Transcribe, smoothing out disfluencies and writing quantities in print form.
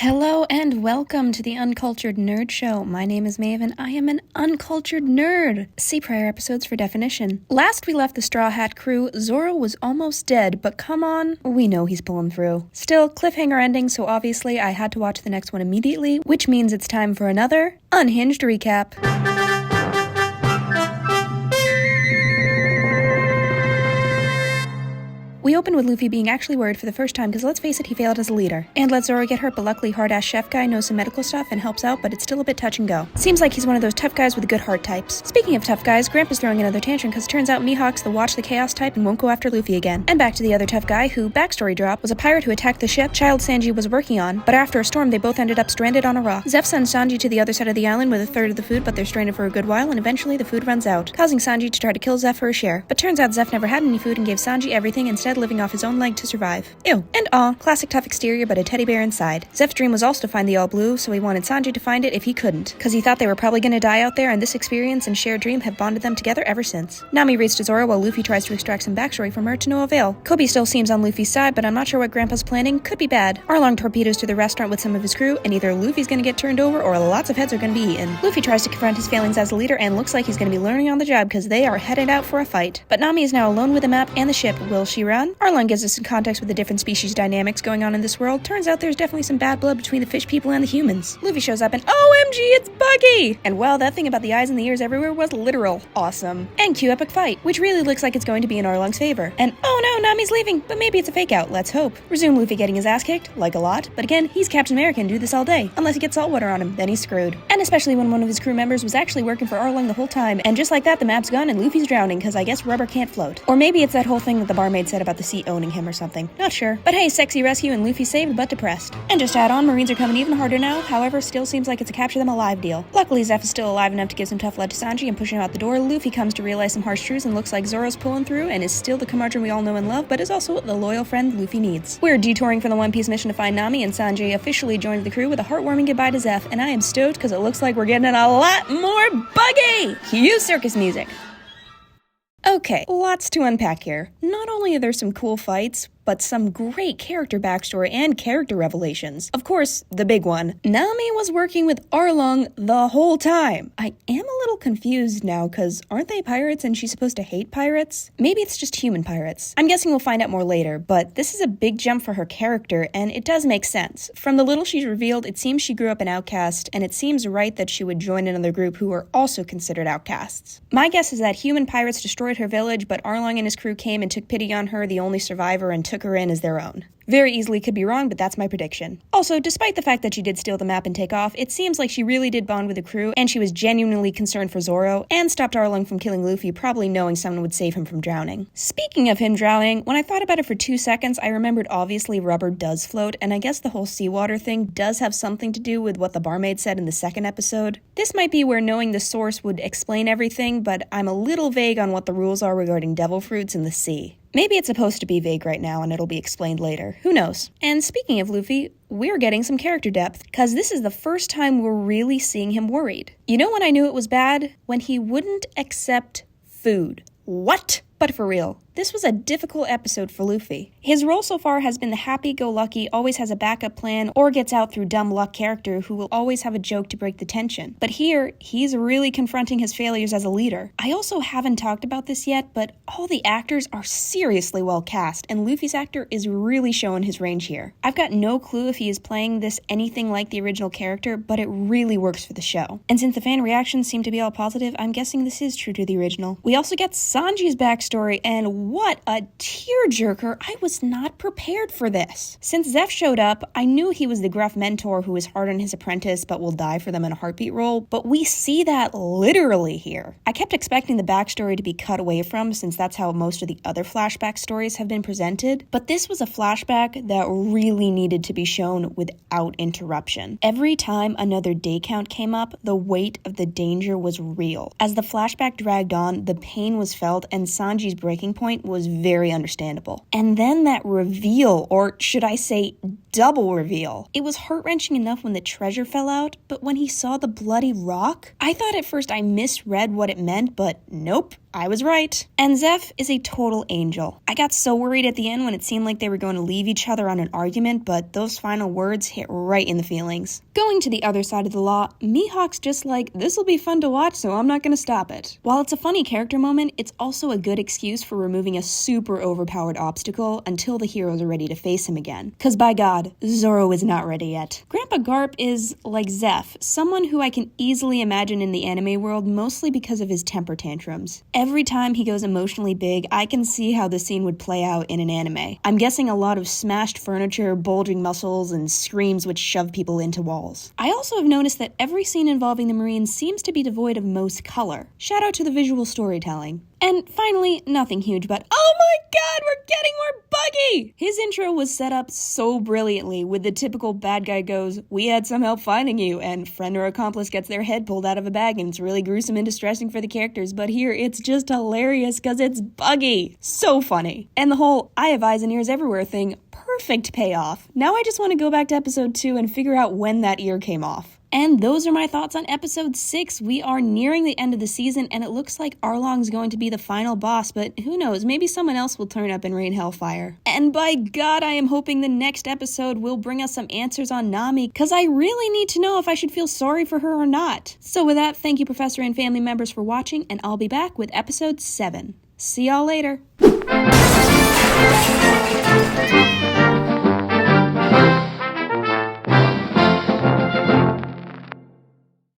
Hello and welcome to the Uncultured Nerd Show. My name is Maeve and I am an uncultured nerd. See prior episodes for definition. Last we left the Straw Hat crew, Zoro was almost dead, but come on, we know he's pulling through. Still, cliffhanger ending, so obviously I had to watch the next one immediately, which means it's time for another Unhinged recap. We open with Luffy being actually worried for the first time because let's face it, he failed as a leader. And let Zoro get hurt, but luckily hard-ass chef guy knows some medical stuff and helps out, but it's still a bit touch and go. Seems like he's one of those tough guys with good heart types. Speaking of tough guys, Grandpa's throwing another tantrum because it turns out Mihawk's the watch the chaos type and won't go after Luffy again. And back to the other tough guy who, backstory drop, was a pirate who attacked the ship Child Sanji was working on, but after a storm they both ended up stranded on a rock. Zeph sends Sanji to the other side of the island with a third of the food, but they're stranded for a good while and eventually the food runs out, causing Sanji to try to kill Zeph for a share. But turns out Zeph never had any food and gave Sanji everything, instead living off his own leg to survive. Ew. And aw, classic tough exterior but a teddy bear inside. Zeph's dream was also to find the All Blue, so he wanted Sanji to find it if he couldn't, because he thought they were probably gonna die out there, and this experience and shared dream have bonded them together ever since. Nami reads to Zoro while Luffy tries to extract some backstory from her to no avail. Kobe still seems on Luffy's side, but I'm not sure what Grandpa's planning. Could be bad. Arlong torpedoes to the restaurant with some of his crew, and either Luffy's gonna get turned over or lots of heads are gonna be eaten. Luffy tries to confront his failings as a leader and looks like he's gonna be learning on the job because they are headed out for a fight. But Nami is now alone with the map and the ship. Will she run? Arlong gives us some context with the different species dynamics going on in this world. Turns out there's definitely some bad blood between the fish people and the humans. Luffy shows up and OMG, it's Buggy! And well, that thing about the eyes and the ears everywhere was literal. Awesome. And cue epic fight, which really looks like it's going to be in Arlong's favor. And oh no, Nami's leaving, but maybe it's a fake out, let's hope. Resume Luffy getting his ass kicked, like a lot, but again, he's Captain America and do this all day. Unless he gets salt water on him, then he's screwed. And especially when one of his crew members was actually working for Arlong the whole time, and just like that, the map's gone and Luffy's drowning, because I guess rubber can't float. Or maybe it's that whole thing that the barmaid said about the sea owning him or something. Not sure. But hey, sexy rescue and Luffy saved but depressed. And just to add on, Marines are coming even harder now, however, still seems like it's a capture them alive deal. Luckily, Zeph is still alive enough to give some tough love to Sanji and push him out the door. Luffy comes to realize some harsh truths and looks like Zoro's pulling through and is still the curmudgeon we all know and love, but is also the loyal friend Luffy needs. We're detouring from the One Piece mission to find Nami, and Sanji officially joined the crew with a heartwarming goodbye to Zeph, and I am stoked because it looks like we're getting a lot more Buggy! Cue circus music. Okay, lots to unpack here. Not only are there some cool fights, but some great character backstory and character revelations. Of course, the big one. Nami was working with Arlong the whole time. I am a little confused now, because aren't they pirates and she's supposed to hate pirates? Maybe it's just human pirates. I'm guessing we'll find out more later, but this is a big jump for her character, and it does make sense. From the little she's revealed, it seems she grew up an outcast, and it seems right that she would join another group who are also considered outcasts. My guess is that human pirates destroyed her village, but Arlong and his crew came and took pity on her, the only survivor, and took her in as their own. Very easily could be wrong, but that's my prediction. Also, despite the fact that she did steal the map and take off, it seems like she really did bond with the crew, and she was genuinely concerned for Zoro, and stopped Arlong from killing Luffy, probably knowing someone would save him from drowning. Speaking of him drowning, when I thought about it for 2 seconds, I remembered obviously rubber does float, and I guess the whole seawater thing does have something to do with what the barmaid said in the second episode. This might be where knowing the source would explain everything, but I'm a little vague on what the rules are regarding devil fruits in the sea. Maybe it's supposed to be vague right now and it'll be explained later. Who knows? And speaking of Luffy, we're getting some character depth, because this is the first time we're really seeing him worried. You know when I knew it was bad? When he wouldn't accept food. What? But for real, this was a difficult episode for Luffy. His role so far has been the happy-go-lucky, always has a backup plan, or gets out through dumb luck character who will always have a joke to break the tension. But here, he's really confronting his failures as a leader. I also haven't talked about this yet, but all the actors are seriously well cast, and Luffy's actor is really showing his range here. I've got no clue if he is playing this anything like the original character, but it really works for the show. And since the fan reactions seem to be all positive, I'm guessing this is true to the original. We also get Sanji's backstory, and what a tearjerker. I was not prepared for this. Since Zeph showed up, I knew he was the gruff mentor who is hard on his apprentice but will die for them in a heartbeat role, but we see that literally here. I kept expecting the backstory to be cut away from, since that's how most of the other flashback stories have been presented, but this was a flashback that really needed to be shown without interruption. Every time another day count came up, the weight of the danger was real. As the flashback dragged on, the pain was felt, and Sanji's breaking point was very understandable. And then that reveal, or should I say double reveal. It was heart-wrenching enough when the treasure fell out, but when he saw the bloody rock, I thought at first I misread what it meant, but nope. I was right. And Zeph is a total angel. I got so worried at the end when it seemed like they were going to leave each other on an argument, but those final words hit right in the feelings. Going to the other side of the law, Mihawk's just like, this'll be fun to watch, so I'm not gonna stop it. While it's a funny character moment, it's also a good excuse for removing a super overpowered obstacle until the heroes are ready to face him again. Cause by God, Zoro is not ready yet. Grandpa Garp is, like Zeph, someone who I can easily imagine in the anime world mostly because of his temper tantrums. Every time he goes emotionally big, I can see how the scene would play out in an anime. I'm guessing a lot of smashed furniture, bulging muscles, and screams which shove people into walls. I also have noticed that every scene involving the Marines seems to be devoid of most color. Shout out to the visual storytelling. And finally, nothing huge, but oh my god, we're getting more Buggy! His intro was set up so brilliantly with the typical bad guy goes, we had some help finding you, and friend or accomplice gets their head pulled out of a bag, and it's really gruesome and distressing for the characters, but here it's just hilarious because it's Buggy. So funny. And the whole I have eyes and ears everywhere thing, perfect payoff. Now I just want to go back to episode 2 and figure out when that ear came off. And those are my thoughts on episode 6. We are nearing the end of the season, and it looks like Arlong's going to be the final boss, but who knows, maybe someone else will turn up and rain hellfire. And by God, I am hoping the next episode will bring us some answers on Nami, because I really need to know if I should feel sorry for her or not. So with that, thank you Professor and family members for watching, and I'll be back with episode 7. See y'all later.